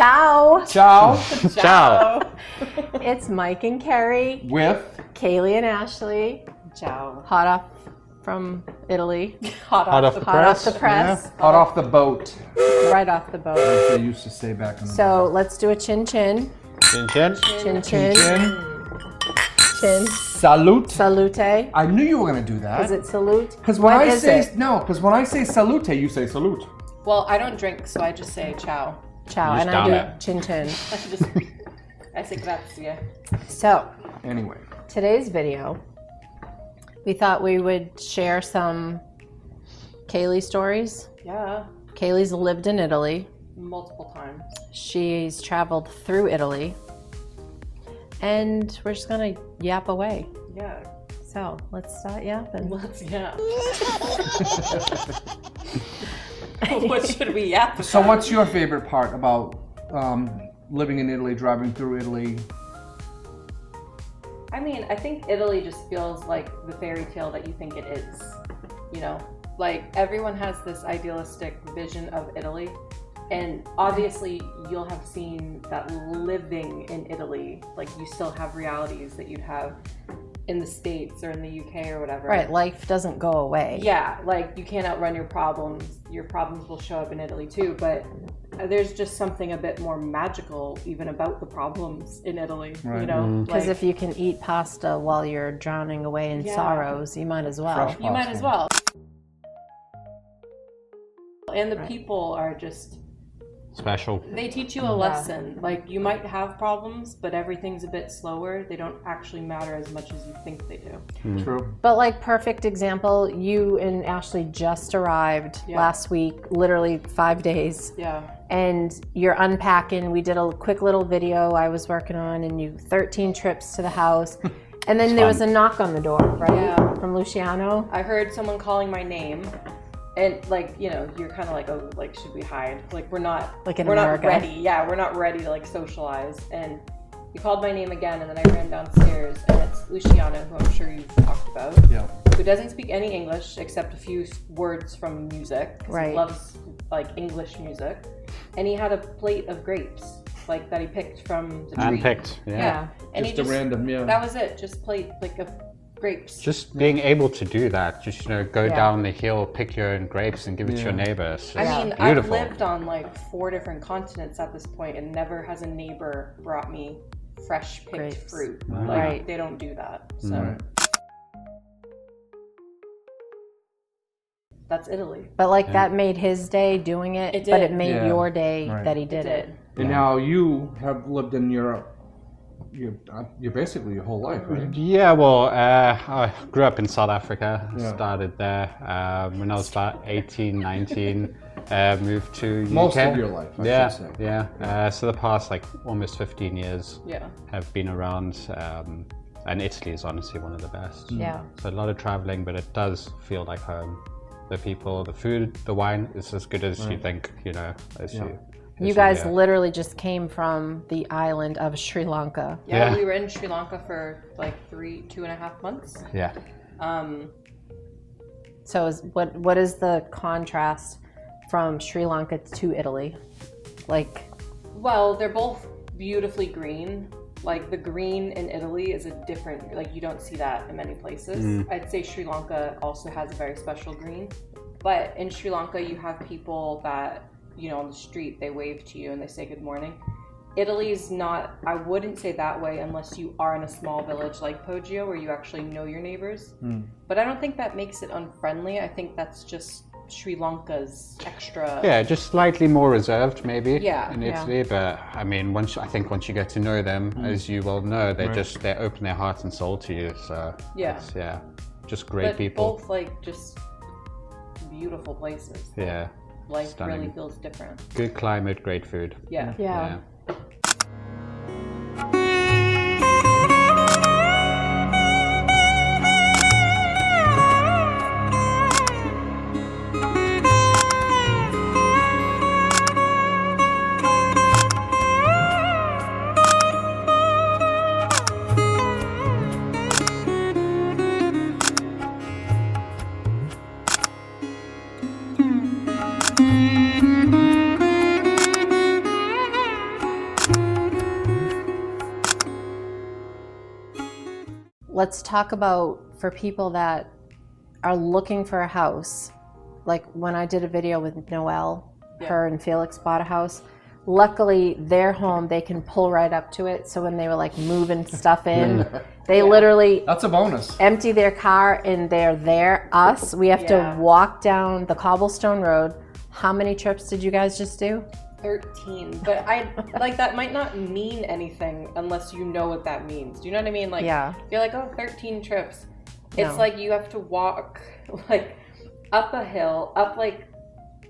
Ciao. Ciao. Ciao. It's Mike and Carrie. With Kaylee and Ashley. Ciao. Hot off from Italy. Hot off the press. Yeah. hot off the boat, Right off the boat. as they used to say back in the So let's do a chin chin. Chin chin. Chin chin. Chin. Chin. Salute. Salute. I knew you were gonna do that. Is it salute? Because when What I is say it? because when I say salute, you say salute. Well, I don't drink, so I just say ciao. Ciao. You just And I do down it. chin chin. I say grazie. So Anyway, today's video, we thought we would share some Kaylee stories. Yeah, Kaylee's lived in Italy. multiple times. She's traveled through Italy. And we're just gonna yap away. Yeah. So let's start yapping. Let's yap. What should we yap about? so what's your favorite part about living in Italy, driving through Italy? I mean, I think Italy just feels like the fairy tale that you think it is. You know, like everyone has this idealistic vision of Italy. And obviously you'll have seen that living in Italy, like you still have realities that you'd have in the States or in the UK or whatever. Right, life doesn't go away. Yeah, like you can't outrun your problems. Your problems will show up in Italy too, but there's just something a bit more magical even about the problems in Italy, Right. you know? Because like, if you can eat pasta while you're drowning away in Yeah. sorrows, you might as well. Fresh you might as well. And the Right. people are just, Special. they teach you a lesson. Like you might have problems, but everything's a bit slower. They don't actually matter as much as you think they do. True. But like perfect example, you and Ashley just arrived last week, literally 5 days. Yeah. And you're unpacking. We did a quick little video I was working on, and you 13 trips to the house. And then there was a knock on the door, right? Yeah. From Luciano. I heard someone calling my name, and like, you know, you're kind of like, oh, like, should we hide? Like, we're not, Like in we're America. not ready. Yeah, we're not ready to like socialize. And he called my name again, and then I ran downstairs, and it's Luciano, who I'm sure you've talked about, Yeah. who doesn't speak any English except a few words from music. 'Cause Right. He loves like English music, and he had a plate of grapes, like that he picked from the tree. Handpicked. Yeah. Yeah. And Just he a random, yeah. That was it. Just plate like of grapes. Just being able to do that, just go Yeah. down the hill, pick your own grapes, and give it to your neighbors. I mean, beautiful. I've lived on like 4 different continents at this point, and never has a neighbor brought me fresh picked Grapes. fruit. Wow. Like Right. they don't do that. So Right. that's Italy. But like that made his day doing it, It but did. it made Yeah. your day Right. that he did it. And now you have lived in Europe. You're basically your whole life, right? Yeah, well, I grew up in South Africa, Yeah. started there. When I was about 18, 19, moved to UK. Most of your life, I should say. Yeah. So the past like almost 15 years Yeah. have been around, and Italy is honestly one of the best. Yeah. So a lot of traveling, but it does feel like home. The people, the food, the wine is as good as you think, as Yeah. You guys literally just came from the island of Sri Lanka. Yeah, Yeah. we were in Sri Lanka for like 2.5 months. Yeah. So what is the contrast from Sri Lanka to Italy? Like, Well, they're both beautifully green. Like the green in Italy is a different, like you don't see that in many places. I'd say Sri Lanka also has a very special green. But in Sri Lanka, you have people that, on the street, they wave to you and they say good morning. Italy's not, I wouldn't say that way unless you are in a small village like Poggio where you actually know your neighbors. But I don't think that makes it unfriendly. I think that's just Sri Lanka's extra. Yeah, just slightly more reserved, maybe. Yeah. In Italy, but I mean, once you get to know them, as you well know, they open their heart and soul to you. So Yeah. just great But people. both like just beautiful places. Yeah, Life stunning. really feels different. Good climate, great food. Yeah. yeah. let's talk about for people that are looking for a house. Like when I did a video with Noelle, her and Felix bought a house. Luckily, their home, they can pull right up to it. So when they were like moving stuff in, they literally That's a bonus. empty their car and they're there. Us, we have to walk down the cobblestone road. How many trips did you guys just do? 13, but I like that might not mean anything unless you know what that means. Do you know what I mean? Like, you're like, oh, 13 trips. It's like you have to walk like up a hill, up like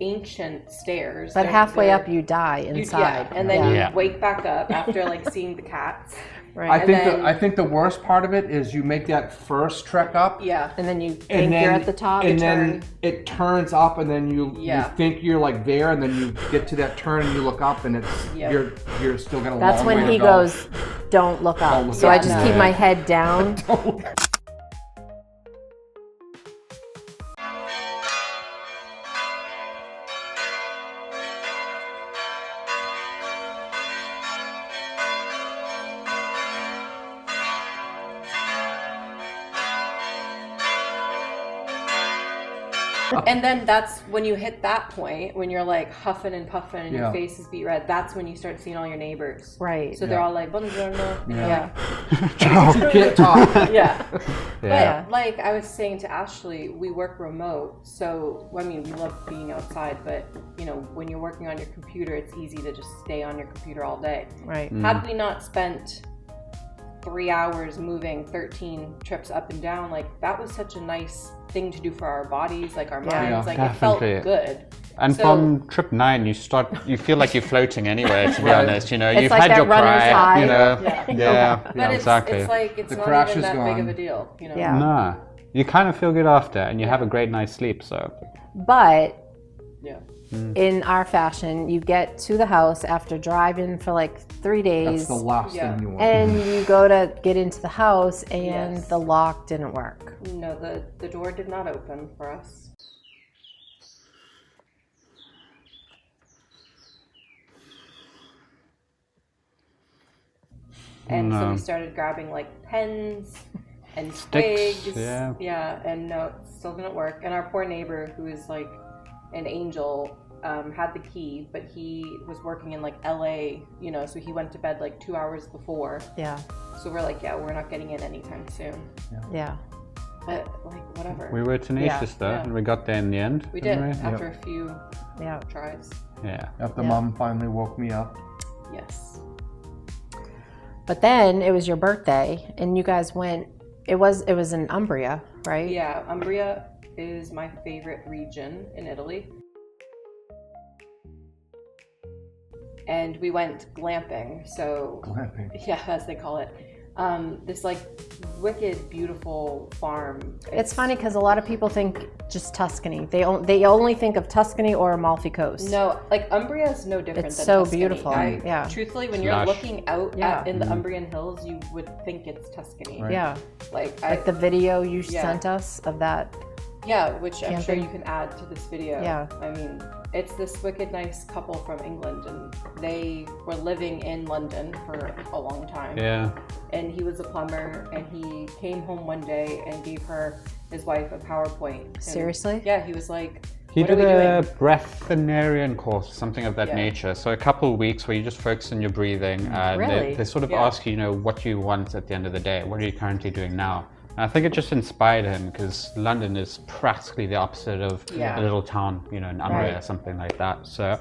ancient stairs. But halfway up, you die inside. And then you wake back up after like seeing the cats. Right. I think the worst part of it is you make that first trek up. Yeah. And then you think you're at the top. And then it turns up, and then you think you're like there, and then you get to that turn and you look up, and it's you're still gonna. That's when he goes, "Don't look up." So I just keep my head down. And then that's when you hit that point, when you're like huffing and puffing and your face is beat red, that's when you start seeing all your neighbors. Right. So they're all like, buongiorno. You can't talk. But like I was saying to Ashley, we work remote. So, I mean, we love being outside, but you know, when you're working on your computer, it's easy to just stay on your computer all day. Right. Had we not spent 3 hours moving 13 trips up and down, like that was such a nice thing to do for our bodies, like our minds, like definitely. it felt good. And So- from trip 9, you feel like you're floating anyway, to be honest. You know, It's you've like had that your runner's cry, high. you know. But Exactly. it's like it's The not crash even is that big of gone. a deal, you know. Yeah. Nah, you kind of feel good after, and you have a great night's sleep. So But Yeah. in our fashion, you get to the house after driving for like 3 days. That's the last thing you want. And you go to get into the house and the lock didn't work. No, the door did not open for us. And so we started grabbing like pens and Sticks, twigs. And no, it still didn't work. And our poor neighbor, who is like an angel, had the key, but he was working in like LA, you know, so he went to bed like 2 hours before. Yeah. So we're like, we're not getting in anytime soon. Yeah. But like, whatever. we were tenacious though, and we got there in the end. We did, didn't after a few tries. Yeah. After Mom finally woke me up. Yes. But then it was your birthday and you guys went, it was in Umbria, right? Yeah, Umbria is my favorite region in Italy. And we went glamping, so... Glamping. Yeah, as they call it. This like wicked, beautiful farm. It's funny because a lot of people think just Tuscany. They only think of Tuscany or Amalfi Coast. No, like Umbria is no different It's than so Tuscany. beautiful. Truthfully, when you're lush. looking out in the Umbrian hills, you would think it's Tuscany. Right. Yeah. Like the video you sent us of that. Yeah, which I'm sure Camping. you can add to this video. Yeah. I mean, it's this wicked nice couple from England, and they were living in London for a long time. Yeah. And he was a plumber, and he came home one day and gave his wife a PowerPoint. And Seriously? Yeah, he was like, He what are did we a doing? breatharian course, something of that Yeah. nature. So a couple of weeks where you just focus on your breathing, and Really? they sort of Yeah. ask you, what you want at the end of the day. What are you currently doing now? And I think it just inspired him because London is practically the opposite of a little town, in Umbria or something like that. So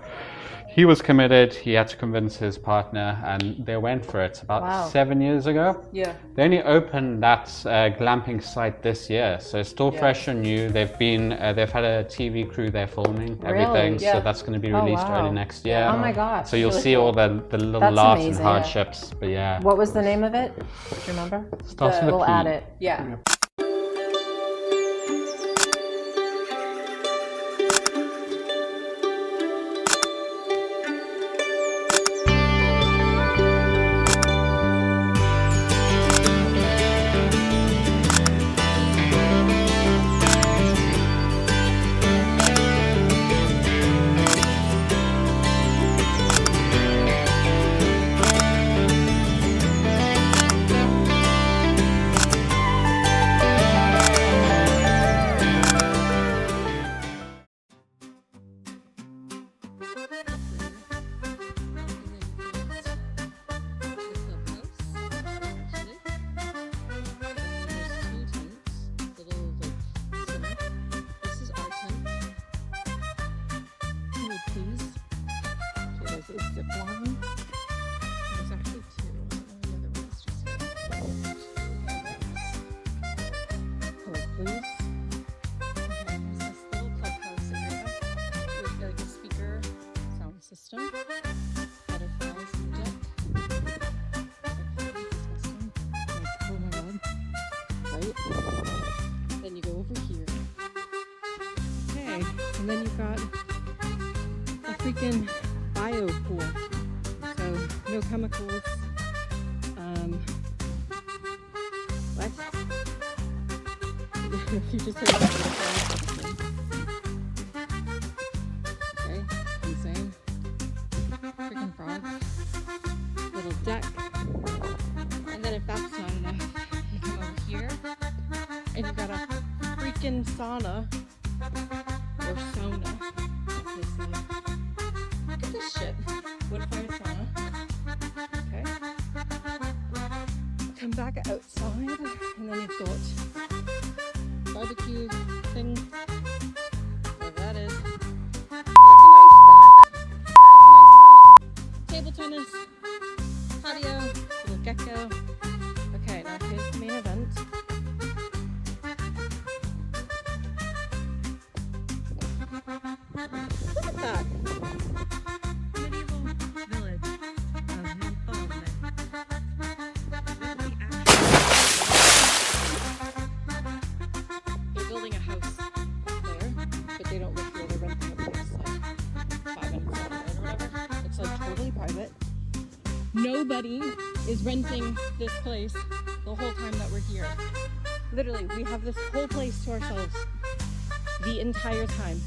he was committed. He had to convince his partner, and they went for it about 7 years ago. Yeah. They only opened that glamping site this year, so it's still fresh and new. They've had a TV crew there filming everything, Really? so Yeah. that's going to be released wow. early next year. Oh my gosh. So you'll really see cool. all the little That's laughs and amazing. hardships, but yeah. What was the name of it? Do you remember? Starts with a We'll P. add it. Yeah. right? Then you go over here. Okay, and then you've got a freaking bio pool. So no chemicals. What? You just heard that. Okay, insane. Freaking frogs. Little deck. And then if that's not enough, you come over here and you've got a freaking sauna or sauna. They say. Look at this shit. Wood fire sauna. Okay. Come back outside and then you've got barbecue thing. Whatever that is. That's a nice bath. That's a nice bath. Table tennis. Patio. Little gecko. Okay, now here's the main event. Look at that. Medieval village of Palare. They're building a house there, but they don't live here. They're renting a place like 5 minutes down the road or whatever. It's like totally private. Nobody is renting this place the whole time that we're here. Literally, we have this whole place to ourselves the entire time.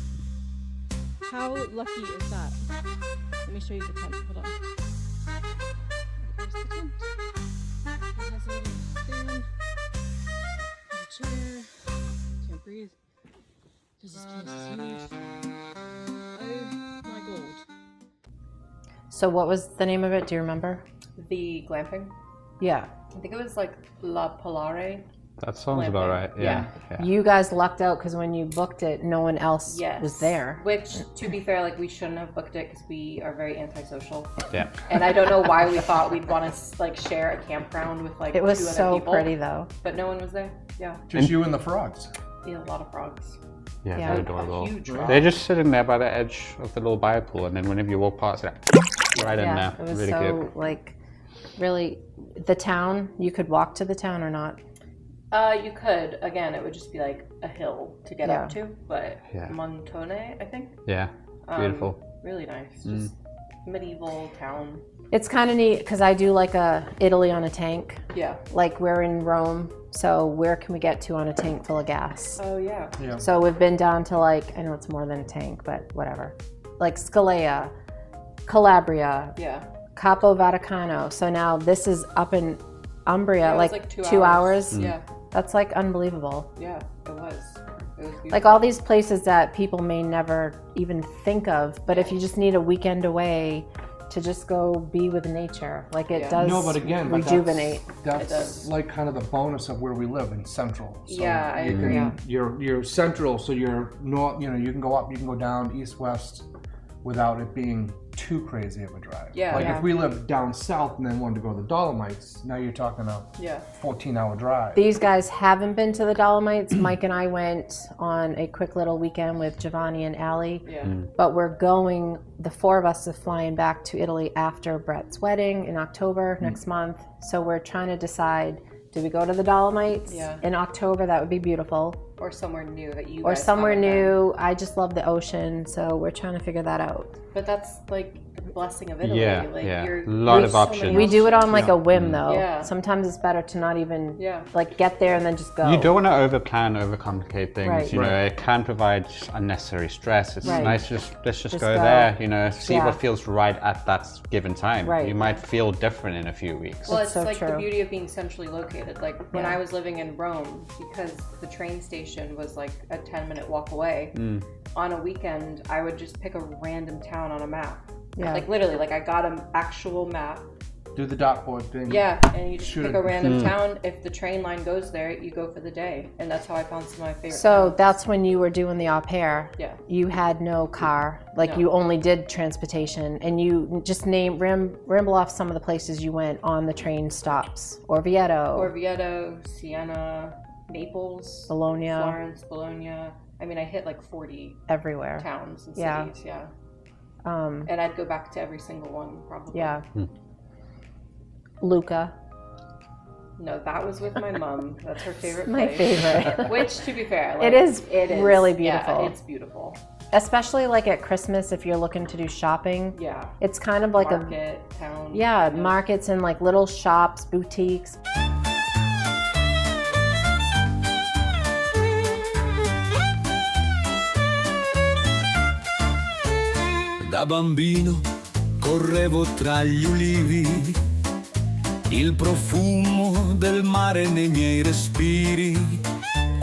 How lucky is that? Let me show you the tent. Hold on. Here's the tent. It has a little fan, a chair. Can't breathe. This place is huge. Oh my gold. So what was the name of it? Do you remember? The glamping. Yeah. I think it was like La Palare. That sounds about right. Yeah. You guys lucked out because when you booked it, no one else was there. Which, to be fair, like we shouldn't have booked it because we are very antisocial. Yeah. And I don't know why we thought we'd want to like share a campground with like it was 2 other so people. pretty though. But no one was there. Yeah. Just you and the frogs. Yeah, a lot of frogs. Yeah, Yeah. they're A adorable. huge frog. They're just sitting there by the edge of the little bio pool, and then whenever you walk past it, right in there. It was Really so cute. like really the town. You could walk to the town or not. You could. Again, it would just be like a hill to get up to, but Montone, I think. Yeah, beautiful. Really nice. Just medieval town. It's kind of neat because I do like a Italy on a tank. Yeah. Like we're in Rome, so where can we get to on a tank full of gas? Oh yeah. Yeah. So we've been down to like, I know it's more than a tank, but whatever. Like Scalea, Calabria, Capo Vaticano. So now this is up in Umbria, Yeah, it was like 2 hours. Yeah. That's like unbelievable. Yeah, it was. It was beautiful. Like all these places that people may never even think of, but if you just need a weekend away to just go be with nature, like it does No, but again, rejuvenate. That's like kind of the bonus of where we live in Central. So Yeah, I agree. You're Central, so you're north. You know, you can go up, you can go down, east, west, without it being too crazy of a drive. Yeah. Like Yeah. if we lived down south and then wanted to go to the Dolomites, now you're talking a 14-hour drive. These guys haven't been to the Dolomites. Mike and I went on a quick little weekend with Giovanni and Allie. Yeah. But we're going, the 4 of us are flying back to Italy after Brett's wedding in October next month. So we're trying to decide, do we go to the Dolomites in October? That would be beautiful. Or somewhere new that you Or guys somewhere haven't been. new. I just love the ocean, so we're trying to figure that out. But that's like the blessing of Italy. Yeah, like, yeah. You're, Lot there's of so many options. We do it on like Yeah. a whim though. Yeah. Sometimes it's better to not even Yeah. like get there and then just go. You don't want to overplan, overcomplicate things. Right. You know, it can provide unnecessary stress. It's Right. nice let's just go go. there. You know, see Yeah. what feels right at that given time. Right. You might feel different in a few weeks. Well, That's it's so like the true. beauty of being centrally located. Like when Yeah. I was living in Rome, because the train station was like a 10-minute walk away, on a weekend, I would just pick a random town on a map. Yeah. Like literally, like I got an actual map. Do the dartboard thing. Yeah, and you just Shoot pick it. a random town. If the train line goes there, you go for the day. And that's how I found some of my favorite So towns. that's when you were doing the au pair. Yeah. You had no car, like No. you only did transportation, and you just ramble off some of the places you went on the train stops. Orvieto, Orvieto, Siena, Naples, Bologna, Florence, Bologna. I mean, I hit like 40 everywhere. towns and Yeah. cities. Yeah. Um, And I'd go back to every single one, probably. yeah. Lucca. No, that was with my mom. That's her favorite My place. favorite. Which, to be fair, like, it is really beautiful. Yeah, it's beautiful. Especially like at Christmas if you're looking to do shopping. Yeah. It's kind of like Market, town. Yeah, markets and like little shops, boutiques. Da bambino correvo tra gli ulivi, il profumo del mare nei miei respiri.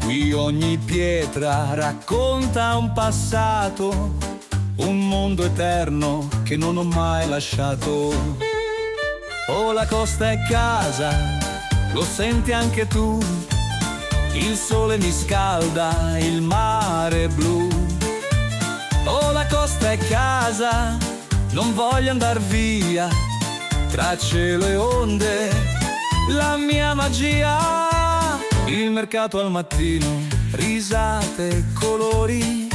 Qui ogni pietra racconta un passato, un mondo eterno che non ho mai lasciato. Oh, la costa è casa, lo senti anche tu, il sole mi scalda, il mare è blu. Oh, la costa è casa, non voglio andar via, tra cielo e onde, la mia magia. Il mercato al mattino, risate, colori,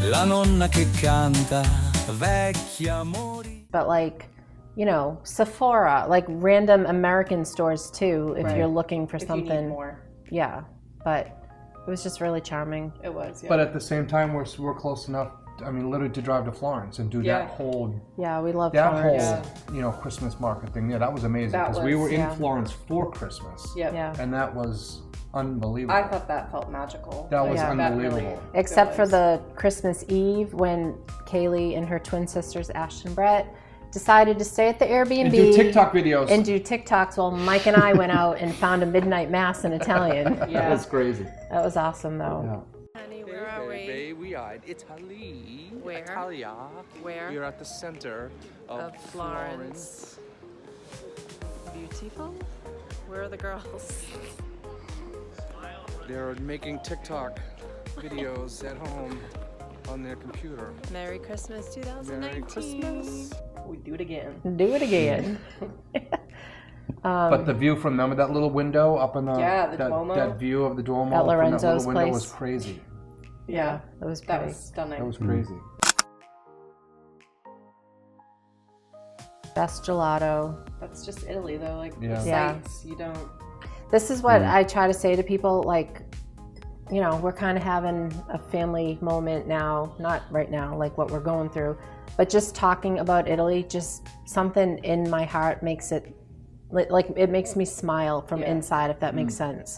la nonna che canta, vecchi amori. But like, you know, Sephora, like random American stores too, if you're looking for something. You need more. Yeah, but it was just really charming. It was, yeah. But at the same time, we're close enough. I mean, literally to drive to Florence and do that whole we love that Florence. whole you know, Christmas market thing. Yeah, that was amazing because we were in Florence for Christmas. Yeah. And that was unbelievable. I thought that felt magical. That was Yeah. unbelievable. That really, Except for the Christmas Eve when Kailee and her twin sisters, Ash and Brett, decided to stay at the Airbnb. And do TikTok videos. And do TikToks while Mike and I went out and found a midnight mass in Italian. That was crazy. That was awesome though. Yeah. Honey, where are we? We are in Italy. Where? Italia. Where? We are at the center of Florence. Beautiful. Where are the girls? They're making TikTok videos at home on their computer. Merry Christmas 2019. Merry Christmas. We do it again. Do it again. But the view from them, that little window up in the, the Duomo. that view of the Duomo At from that Lorenzo's little window place. was crazy. Yeah, that was That pretty. was stunning. That was crazy. Best gelato. That's just Italy though, like Yeah. the Yeah. sights, you don't. This is what I try to say to people, like, you know, we're kind of having a family moment now, not right now, like what we're going through, but just talking about Italy, just something in my heart makes it, like it makes me smile from inside, if that makes sense.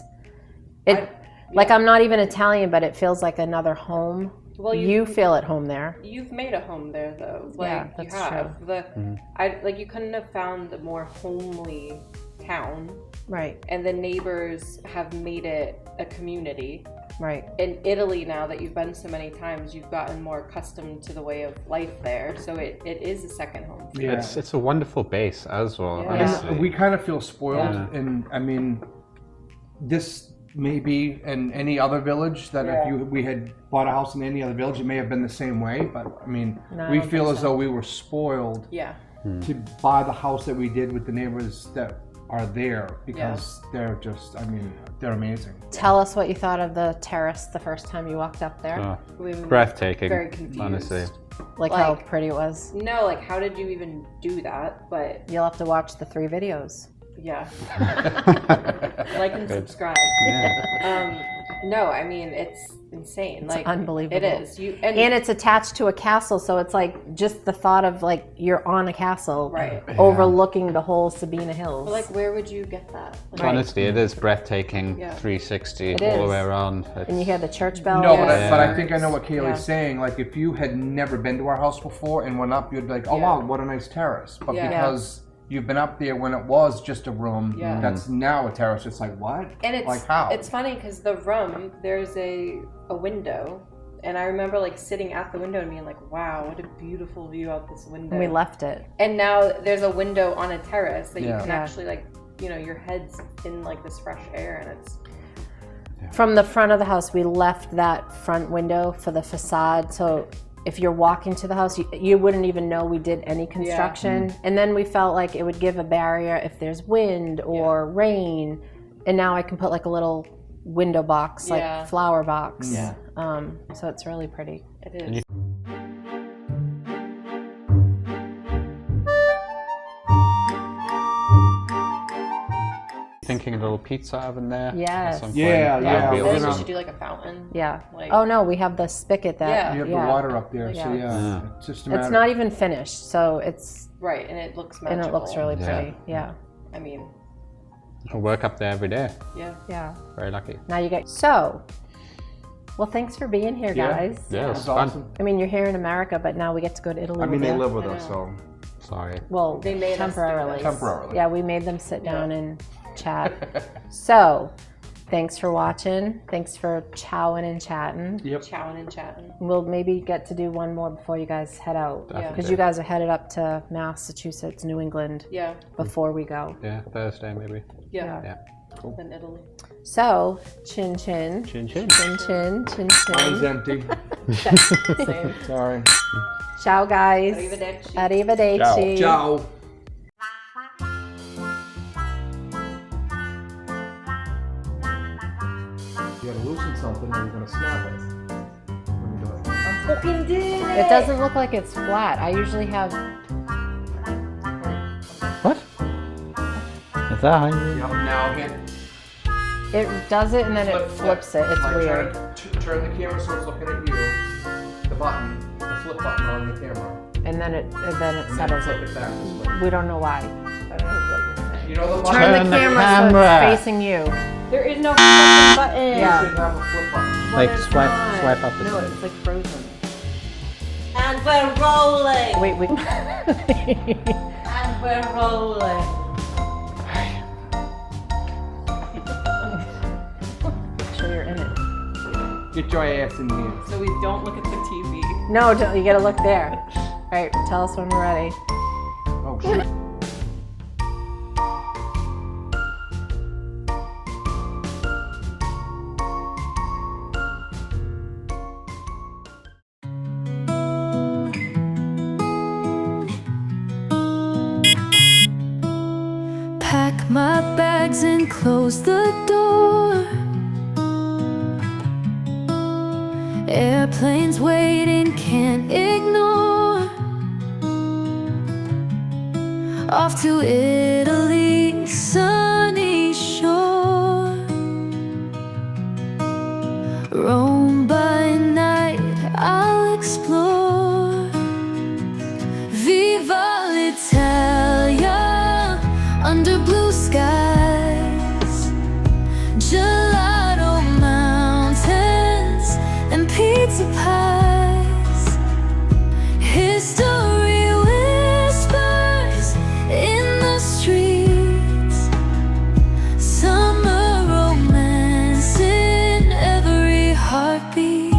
Like I'm not even Italian, but it feels like another home. Well, you feel at home there. You've made a home there though. Like Yeah, that's you have. true. Like you couldn't have found a more homely town. Right, And the neighbors have made it a community. right. In Italy, now that you've been so many times, you've gotten more accustomed to the way of life there. So it is a second home. For you. Yeah. It's a wonderful base as well, Yeah. honestly. And we kind of feel spoiled, Yeah. and I mean, this may be in any other village that if we had bought a house in any other village, it may have been the same way. But I mean, No, I we don't feel think as so. though we were spoiled Yeah. to buy the house that we did with the neighbors that are there because they're just, I mean, they're amazing. Tell us what you thought of the terrace the first time you walked up there. Oh, We were breathtaking, very confused. honestly. Like how like- pretty it was. No, like how did you even do that? But You'll have to watch the 3 videos. yeah. Like and subscribe. Yeah. No, I mean it's insane. Like unbelievable. It is. And it's attached to a castle, so it's like just the thought of like you're on a castle, Right. overlooking the whole Sabina Hills. But, like where would you get that? Like, Right. Honestly, it is breathtaking, Yeah. 360 It all the is. way around. and you hear the church bell. No, but, Yeah. but I think I know what Kaylee's Yeah. saying. Like, if you had never been to our house before and went up, you'd be like, oh, Yeah. wow, what a nice terrace. But Yeah. because you've been up there when it was just a room Yeah. that's now a terrace, it's like, what? And it's like, how? it's funny because the room there's a window, and I remember like sitting at the window and being like, wow, what a beautiful view out this window. And we left it. And now there's a window on a terrace that you Yeah. can Yeah. actually like, you know, your head's in like this fresh air, and it's From the front of the house, we left that front window for the facade. So if you're walking to the house, you wouldn't even know we did any construction. And then we felt like it would give a barrier if there's wind or rain. And now I can put like a little window box, like Yeah. flower box. Yeah. So it's really pretty. it is. I thinking a little pizza oven there. Yes. At some point. Yeah, That yeah. would be Maybe we awesome. should do like a fountain. Yeah. Like, Oh no, we have the spigot that. Yeah. You have yeah. the water up there, so Yeah. it's just a matter. It's not even finished, so it's right, and it looks magical. and it looks really Yeah. pretty. Yeah. I mean, You can work up there every day. yeah. Yeah. Very lucky. Now you get so. Well, thanks for being here, Yeah. guys. Yeah, It's it's fun. awesome. I mean, you're here in America, but now we get to go to Italy. I mean, with they you. live with I us, know. so Sorry. Well, They made us do temporarily. this. temporarily. Yeah, we made them sit down and chat. So, thanks for watching. Thanks for chowing and chatting. Yep. Chowing and chatting. We'll maybe get to do one more before you guys head out. Definitely. Because you guys are headed up to Massachusetts, New England Yeah. before we go. Yeah, Thursday maybe. Yeah. Yeah. In Italy. So, chin chin. Chin chin. Chin chin, chin Mine's chin. empty. Same. Sorry. Ciao, guys. Arrivederci. Arrivederci. Ciao. You gotta loosen something or you're gonna snap it. When you do it. Fucking did It doesn't look like it's flat. I usually have. What? Is that how you... Yep, now hit It does it and then it flip, flips it. It's like, weird. Turn the camera so it's looking at you. The button, the flip button on the camera. And then it And then settles flip it. it back this way. We don't know why. I don't know what you're saying. You know the button? Turn the camera so camera. it's facing you. There is no fucking button. Yeah. You should have a flip button. Like There's swipe not. swipe up the No, side. it's like frozen. And we're rolling. Wait, wait. And we're rolling. Sure you're in it. Get your ass in here. So we don't look at the TV. No, don't, you gotta look there. All right, tell us when we're ready. Oh shit. Pack my bags and close the door. Airplanes waiting, can't ignore. Off to Italy, sunny shore. Rome by night, I'll explore. Viva l'Italia, under blue skies. Gelato mountains and pizza pies. History whispers in the streets. Summer romance in every heartbeat.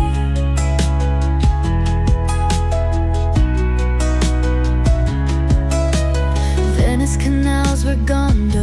Venice canals were gondolas.